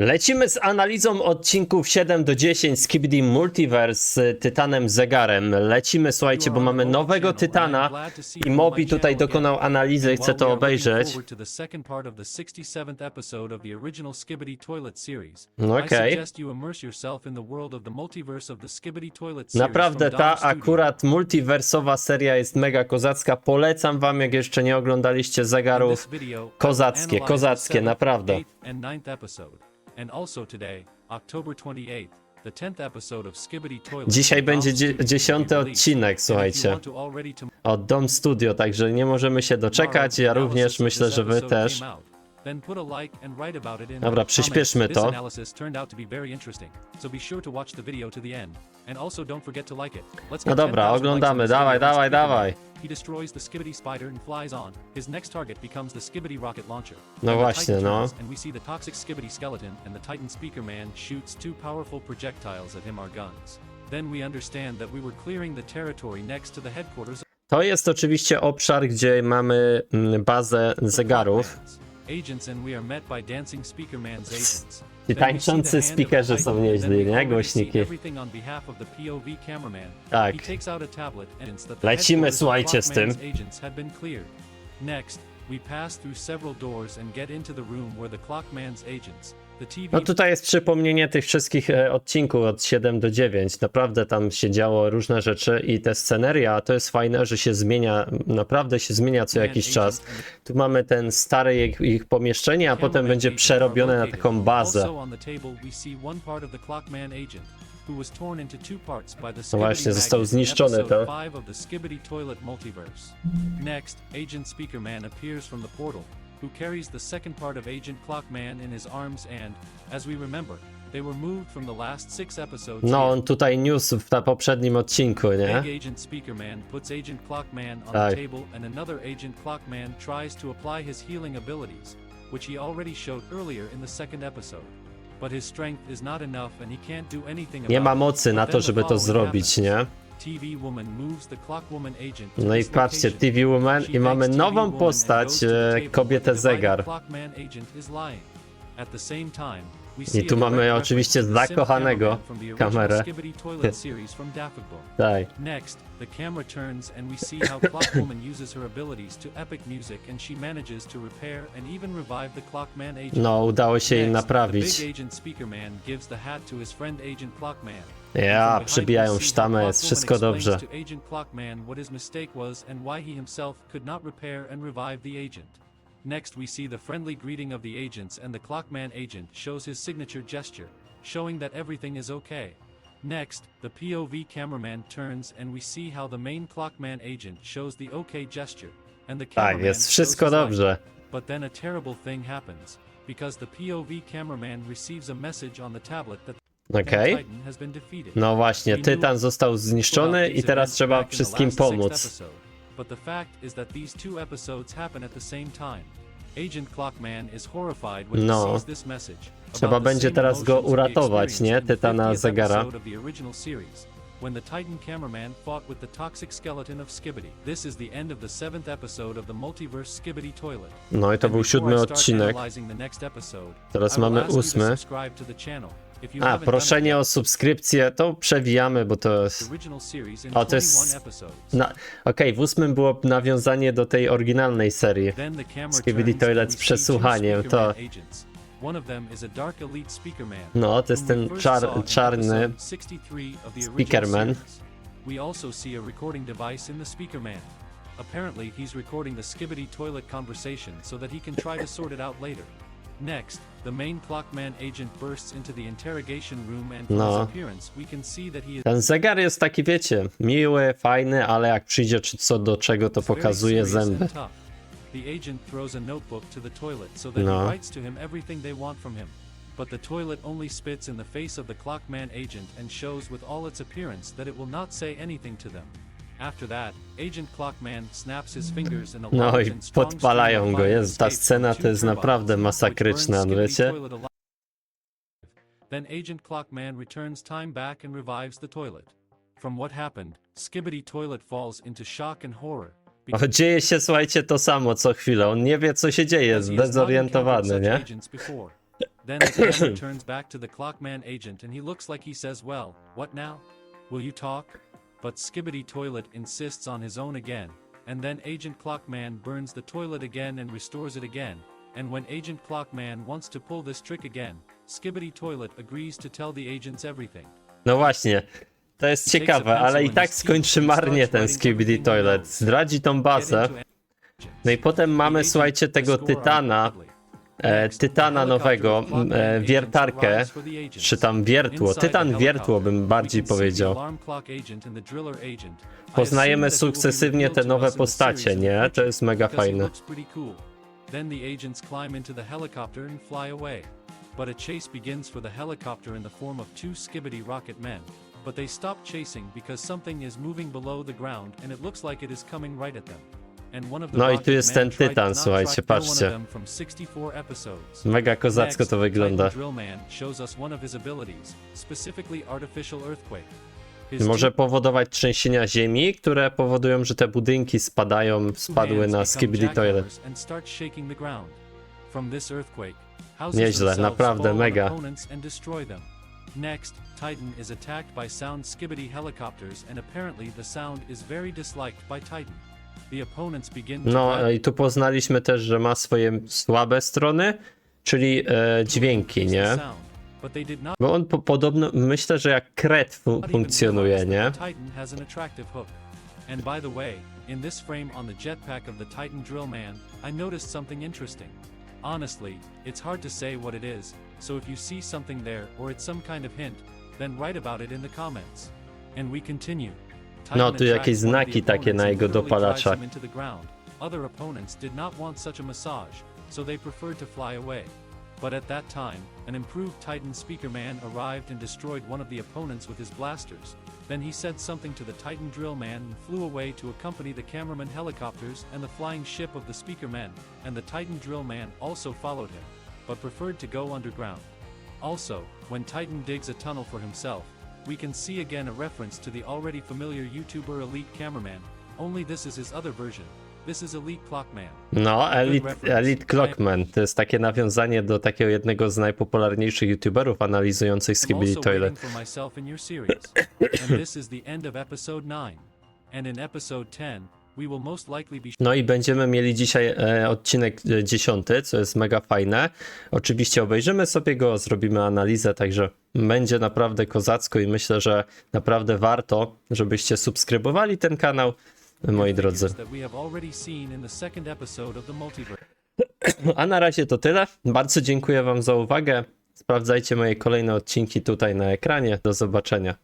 Lecimy z analizą odcinków 7 do 10 Skibidi Multiverse z Tytanem Zegarem. Lecimy, słuchajcie, bo mamy nowego Tytana i Mobi tutaj dokonał analizy i chce to obejrzeć. No okej. Naprawdę ta akurat multiwersowa seria jest mega kozacka. Polecam wam, jak jeszcze nie oglądaliście Zegarów. Kozackie, naprawdę. Dzisiaj będzie 10. odcinek, słuchajcie, od Dom Studio, także nie możemy się doczekać, ja również, myślę, że wy też. Dobra, przyspieszmy to. No dobra, oglądamy, dawaj. He destroys the Skibidi spider and flies on. His next target becomes the Skibidi rocket launcher. No właśnie, no. And we see the toxic Skibidi skeleton and the Titan speaker man shoots two powerful projectiles at him our guns. Then we understand that we were clearing the territory next to the headquarters. To jest oczywiście obszar, gdzie mamy bazę zegarów. Agents and we are met by dancing speaker man's agents. Ci tańczący speakerzy są nieźli, nie? Głośniki. Tak. Lecimy, słuchajcie, z tym. No tutaj jest przypomnienie tych wszystkich odcinków od 7 do 9. Naprawdę tam się działo różne rzeczy i te sceneria, to jest fajne, że się zmienia, naprawdę się zmienia co jakiś czas. Tu mamy ten stare ich pomieszczenie, a potem będzie przerobione na taką bazę. No właśnie, został zniszczony to. Who carries the second part of Agent Clockman in his arms and, as we remember, they were moved from the last 6 episodes. No, on tutaj niósł w poprzednim odcinku, nie? Big Agent Speakerman puts Agent Clockman on the table and another Agent Clockman tries to apply his healing abilities, which he already showed earlier in the second episode. But his strength is not enough and he can't do anything about it. Nie ma mocy na to, żeby to zrobić, nie? No i patrzcie, TV Woman i mamy nową postać, kobietę zegar. I tu mamy oczywiście zakochanego kamerę. Tak. No, udało się jej naprawić. Ja, przybijają sztamę, jest wszystko dobrze. Next we see the friendly greeting of the agents and the Clockman agent shows his signature gesture, showing that everything is okay. Next, the POV cameraman turns and we see how the main Clockman agent shows the OK gesture, and the cameraman Tak, jest wszystko dobrze. But then a terrible thing happens, because the POV cameraman receives a message on the tablet that Okej. No właśnie, Tytan został zniszczony i teraz trzeba wszystkim pomóc. But the fact is that these two episodes happen at the same time. Agent Clockman is horrified when he sees this message. Trzeba będzie teraz go uratować, nie? Tytana Zegara. When the Titan cameraman fought with the toxic skeleton of Skibidi. This is the end of the 7th episode of the multiverse Skibidi toilet. No i to był 7. odcinek. Teraz mamy 8. A, proszenie o subskrypcję, to przewijamy, bo to jest... O, to jest... Okej, w 8 było nawiązanie do tej oryginalnej serii. Skibidi Toilet z przesłuchaniem, to... No, to jest ten czarny speakerman. We also see a recording device in the speakerman. Apparently he's recording the Skibidi toilet conversation so that he can try to sort it out later. Next, the main Clockman agent bursts into the interrogation room and from his appearance we can see that he is... Ten zegar jest taki, wiecie, miły, fajny, ale jak przyjdzie co do czego, to pokazuje zęby. The agent throws a notebook to the toilet so that he writes to him everything they want from him. But the toilet only spits in the face of the Clockman agent and shows with all its appearance that it will not say anything to them. After that, Agent Clockman snaps his fingers and a No i podpalają go, jest, ta scena to jest naprawdę masakryczna, wiecie? Then Agent Clockman returns time back and revives the toilet. From what happened, Skibidi toilet falls into shock and horror. O, dzieje się, słuchajcie, to samo co chwilę, on nie wie co się dzieje, jest zdezorientowany, nie? Then the camera turns back to the Clockman agent and he looks like he says, well, what now? Will you talk? But Skibidi Toilet insists on his own again, and then Agent Clockman burns the toilet again and restores it again, and when Agent Clockman wants to pull this trick again, Skibidi Toilet agrees to tell the agents everything. No właśnie, to jest ciekawe, ale i tak skończy marnie ten Skibidi Toilet. Zdradzi tą bazę. No i potem mamy, słuchajcie, tego Tytana. Tytana nowego, wiertarkę, czy tam wiertło. Tytan wiertło bym bardziej powiedział. Poznajemy sukcesywnie te nowe postacie, nie? To jest mega fajne. Then the agents climb into the helicopter and fly away. But a chase begins for the helicopter in the form of two Skibidi rocket men. But they stop chasing because something is moving below the ground and it looks like it is coming right at them. No i tu jest ten Tytan, słuchajcie, patrzcie. Mega kozacko to wygląda. Może powodować trzęsienia ziemi, które powodują, że te budynki spadły na Skibidi Toilet. Nieźle, naprawdę mega. Next, Titan is attacked by sound Skibidi helicopters and apparently the sound is very disliked by Titan. No i tu poznaliśmy też, że ma swoje słabe strony, czyli dźwięki, nie? Bo on podobno, myślę, że jak kret funkcjonuje, nie? And by the way, in this frame on the jetpack of the Titan drill man, I noticed something interesting. Honestly, it's hard to say what it is, so if you see something there or it's some kind of hint, then write about it in the comments. And we continue. No, tu jakieś znaki takie na jego dopalaczach. Other opponents did not want such a massage, so they preferred to fly away. But at that time, an improved Titan speaker man arrived and destroyed one of the opponents with his blasters. Then he said something to the Titan drill man and flew away to accompany the cameraman helicopters and the flying ship of the speaker men, and the Titan drill man also followed him, but preferred to go underground. Also, when Titan digs a tunnel for himself, we can see again a reference to the already familiar YouTuber Elite Cameraman, only this is his other version. This is Elite Clockman. No, Elite Clockman to jest takie nawiązanie do takiego jednego z najpopularniejszych YouTuberów analizujących Skibidi Toilet. No i będziemy mieli dzisiaj odcinek 10, co jest mega fajne. Oczywiście obejrzymy sobie go, zrobimy analizę, także będzie naprawdę kozacko i myślę, że naprawdę warto, żebyście subskrybowali ten kanał, moi drodzy. A na razie to tyle. Bardzo dziękuję wam za uwagę. Sprawdzajcie moje kolejne odcinki tutaj na ekranie. Do zobaczenia.